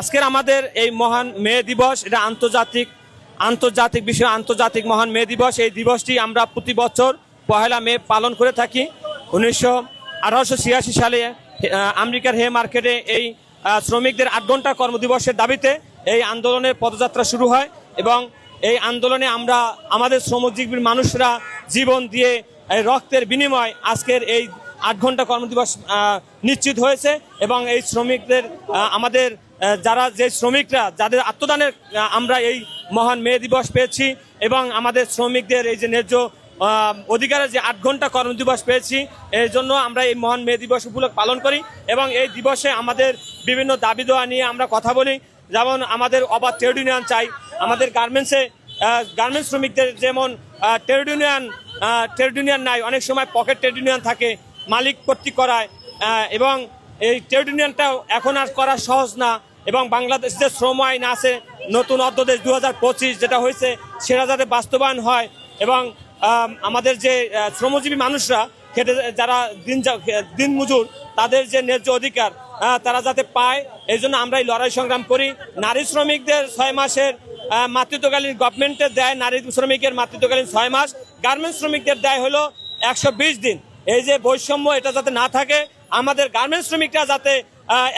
আজকের আমাদের এই মহান মে দিবস, এটা আন্তর্জাতিক বিষয়, আন্তর্জাতিক মহান মে দিবস। এই দিবসটি আমরা প্রতি বছর 1 মে পালন করে থাকি। 1886 সালে আমেরিকার হে মার্কেটে এই শ্রমিকদের 8 ঘন্টা কর্মদিবসের দাবিতে এই আন্দোলনের পদযাত্রা শুরু হয় এবং এই আন্দোলনে আমরা আমাদের শ্রমজীবী মানুষরা জীবন দিয়ে রক্তের বিনিময় আজকের এই 8 ঘন্টা কর্মদিবস নিশ্চিত হয়েছে। এবং এই শ্রমিকদের আমাদের যে শ্রমিকরা যাদের আত্মদানের আমরা এই মহান মে দিবস পেয়েছি এবং আমাদের শ্রমিকদের এই যে ন্যায্য অধিকারের যে 8 ঘন্টা কর্মদিবস পেয়েছি, এর জন্য আমরা এই মহান মে দিবস উপলক্ষে পালন করি। এবং এই দিবসে আমাদের বিভিন্ন দাবি দেওয়া নিয়ে আমরা কথা বলি। যেমন আমাদের অবাধ ট্রেড ইউনিয়ন চাই, আমাদের গার্মেন্টস শ্রমিকদের যেমন ট্রেড ইউনিয়ন নাই, অনেক সময় পকেট ট্রেড ইউনিয়ন থাকে, মালিক কর্তৃক করায়, এবং এই ট্রেড ইউনিয়নটাও এখন আর করা সহজ না। এবং বাংলাদেশ যে শ্রম আইন আছে নতুন অধ্যাদেশ 2025 যেটা হয়েছে, সেটা যাতে বাস্তবায়ন হয় এবং আমাদের যে শ্রমজীবী মানুষরা খেটে যারা দিন মজুর, তাদের যে ন্যায্য অধিকার তারা যাতে পায়, এই জন্য আমরা এই লড়াই সংগ্রাম করি। নারী শ্রমিকদের 6 মাসের মাতৃত্বকালীন গভর্নমেন্টের দেয়, নারী শ্রমিকের মাতৃত্বকালীন 6 মাস, গার্মেন্টস শ্রমিকদের দেয় হলো 120 দিন। এই যে বৈষম্য, এটা যাতে না থাকে, আমাদের গার্মেন্টস শ্রমিকরা যাতে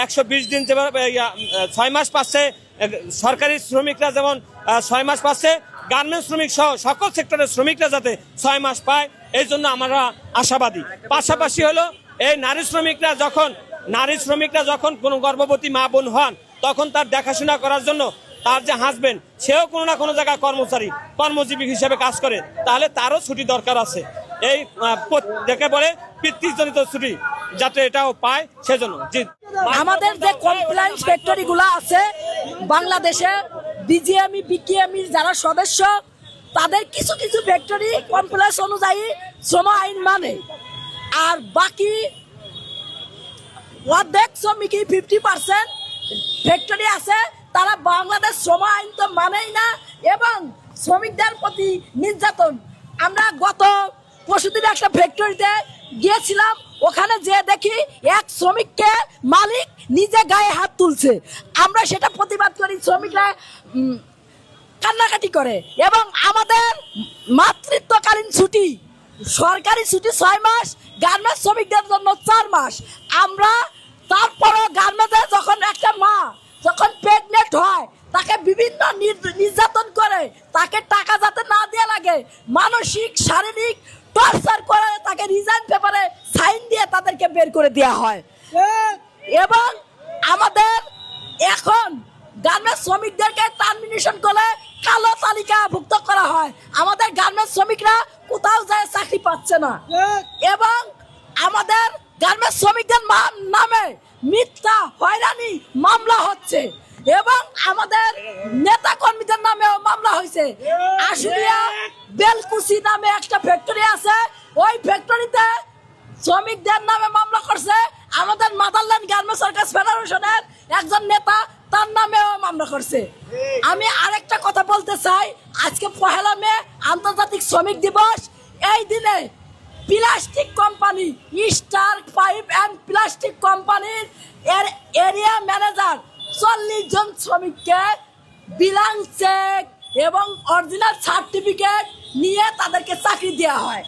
120 দিন যেভাবে 6 মাস পাচ্ছে, সরকারি শ্রমিকরা যেমন 6 মাস পাচ্ছে, গার্মেন্টস শ্রমিক সহ সকল সেক্টরের শ্রমিকরা যাতে 6 মাস পায়, এই জন্য আমরা আশাবাদী। পাশাপাশি হলো এই নারী শ্রমিকরা যখন কোনো গর্ভবতী মা বোন হন, তখন তার দেখাশোনা করার জন্য তার যে হাজবেন্ড, সেও কোনো না কোনো জায়গায় কর্মজীবী হিসেবে কাজ করে, তাহলে তারও ছুটি দরকার আছে। এই দেখে বলে পিতৃজনিত ছুটি যাতে এটাও পায়, সেজন্য আমাদের যে কমপ্লেন্স ফ্যাক্টরি গুলা আছে বাংলাদেশে, বিজিএমই বিকেএমির যারা সদস্য, তাদের কিছু কিছু ফ্যাক্টরি কমপ্লেন্স অনুযায়ী শ্রম আইন মানে, আর বাকি অর্ধেক শ্রমিকই 50% ফ্যাক্টরি আছে তারা বাংলাদেশ শ্রম আইন তো মানেই না এবং শ্রমিকদের প্রতি নির্যাতন। আমরা গত পরশুদিন একটা ফ্যাক্টরিতে গিয়েছিলাম, ওখানে যে দেখি এক শ্রমিককে মালিক নিজে গায়ে হাত তুলছে। আমরা সেটা প্রতিবাদ করি, শ্রমিকরা কান্নাকাটি করে। এবং আমাদের মাতৃত্বকালীন ছুটি, সরকারি ছুটি 6 মাস, গার্মেন্টস শ্রমিকদের জন্য 4 মাস। আমরা তারপরও গার্মেন্টসে যখন একটা মা যখন প্রেগনেন্ট হয়, তাকে বিভিন্ন নির্যাতন করে, তাকে টাকা যাতে না দেওয়া লাগে, মানসিক শারীরিক টর্চার করে, তাকে রিজাইন পেপারে সাইন দিয়ে তাদেরকে বের করে দেওয়া হয়। এবং আমাদের এখন গার্মেন্টস শ্রমিকদেরকে টার্মিনেশন করে কালো তালিকাভুক্ত করা হয়। আমাদের গার্মেন্টস শ্রমিকরা কোথাও যায় চাকরি পাচ্ছে না এবং আমাদের গার্মেন্টস শ্রমিকদের নামে মিথ্যা হয়রানি মামলা হচ্ছে এবং আমাদের নেতা কর্মীদের নামেও মামলা হয়েছে। আশুলিয়া বেলকুচি নামে একটা ফ্যাক্টরি আছে, ওই ফ্যাক্টরিতে শ্রমিকদের নামে মামলা করছে আমাদের মাদারল্যান্ড গার্মেন্টস ওয়ার্কার্স ফেডারেশনের একজন নেতা, তার নামেও মামলা করছে। আমি আরেকটা কথা বলতে চাই, আজকে 1 মে আন্তর্জাতিক শ্রমিক দিবস। এই দিনে plastic company star pipe and plastic কোম্পানির এরিয়া ম্যানেজার 40 জন শ্রমিককে বিলাং চেক এবং অরিজিনাল সার্টিফিকেট নিয়ে তাদেরকে চাকরি দেওয়া হয়।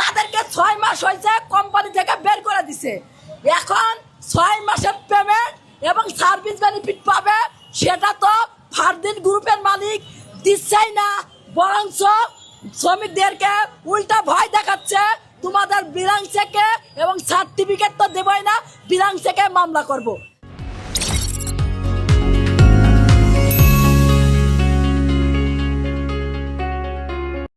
তাদেরকে 6 মাস হয়েছে কোম্পানি থেকে বের করে দিছে। এখন 6 মাসের পেমেন্ট এবং সার্ভিস বেনিফিট পাবে, সেটা তো ফারদিন গ্রুপের মালিক দিচ্ছেই না, বরঞ্চ শ্রমিকদেরকে উল্টা ভয় দেখাচ্ছে, তোমাদের বিলাং চেকে এবং সার্টিফিকেট তো দেবই না, বিলাং চেকে মামলা করব।